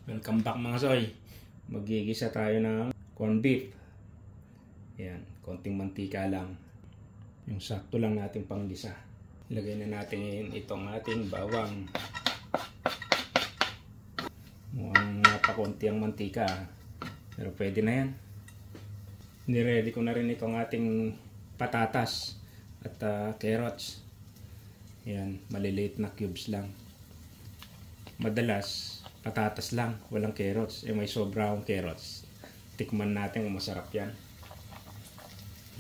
Welcome back mga soy. Magigisa tayo ng corn beef. Yan, konting mantika lang. Yung sakto lang nating panggisa. Ilagay na natin itong ating bawang. Mukhang napakunti ang mantika. Pero pwede na yan. Niready ko na rin itong ating patatas at carrots. Yan, maliliit na cubes lang. Madalas patatas lang, walang carrots. May sobra akong carrots. Tikman natin kung masarap yan.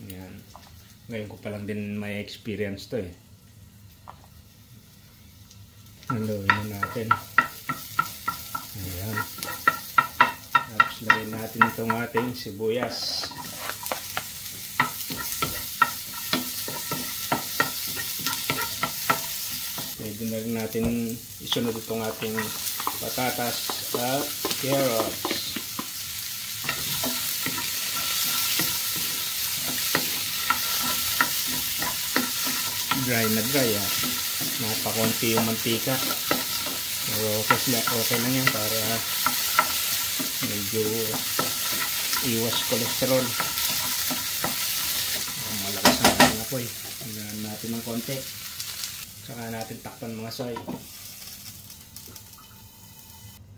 Yan. Ngayon ko pa lang din may experience to eh. Haluin na natin. Ayan. Tapos lagyan natin itong ating sibuyas. Pwede na rin natin isunod itong ating patatas at carrots. Dry na dry ah. Napakunti yung mantika. Pero okay na yan para medyo iwas cholesterol. Malakas na natin apoy. Hanggang natin ng konti. Saka natin takpan mga soy.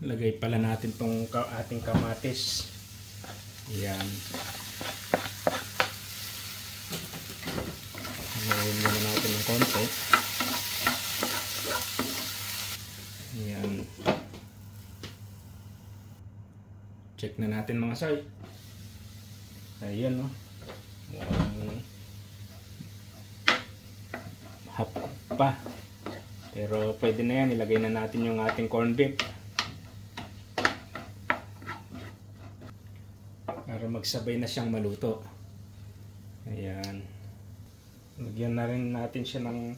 Lagay pala natin tong ating kamatis. Yan. Lagyan muna natin ng konti. Yan. Check na natin mga soy. Ayan no. Hap pa. Pero pwede na yan. Ilagay na natin yung ating corn beef. Para magsabay na siyang maluto. Ayan. Lagyan na rin natin siya ng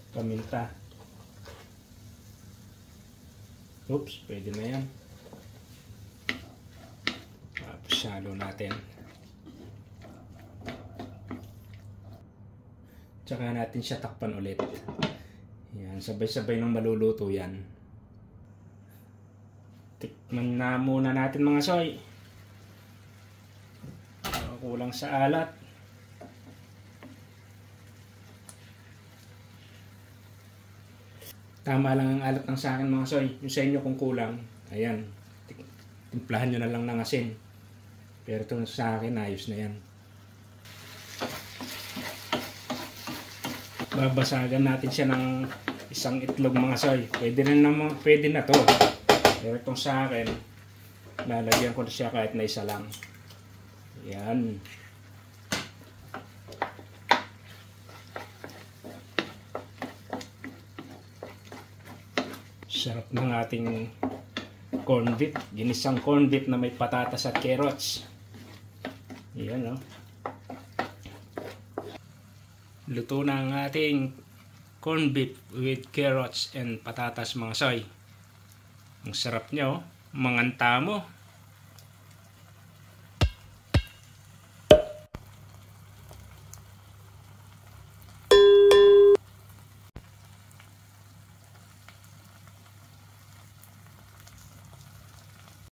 paminta. Oops, pwede na yan. Tapos halo natin. Tsaka natin siya takpan ulit. Ayan, sabay-sabay nang maluluto yan. Tikman na muna natin mga soy. Kulang sa alat. Tama lang ang alat ng sa akin mga soy. Yung sa inyo kung kulang, ayan, timplahan nyo na lang ng asin. Pero ito sa akin, ayos na yan. Babasagan natin siya ng isang itlog mga soy. Pwede na to. Pero itong sa akin, lalagyan ko na siya kahit na isa lang. Yan. Sarap ng ating corn beef. Ginisang corn beef na may patatas at carrots. Yan o. Luto na ang ating corn beef with carrots and patatas mga soy. Ang sarap niya o. Manganta mo.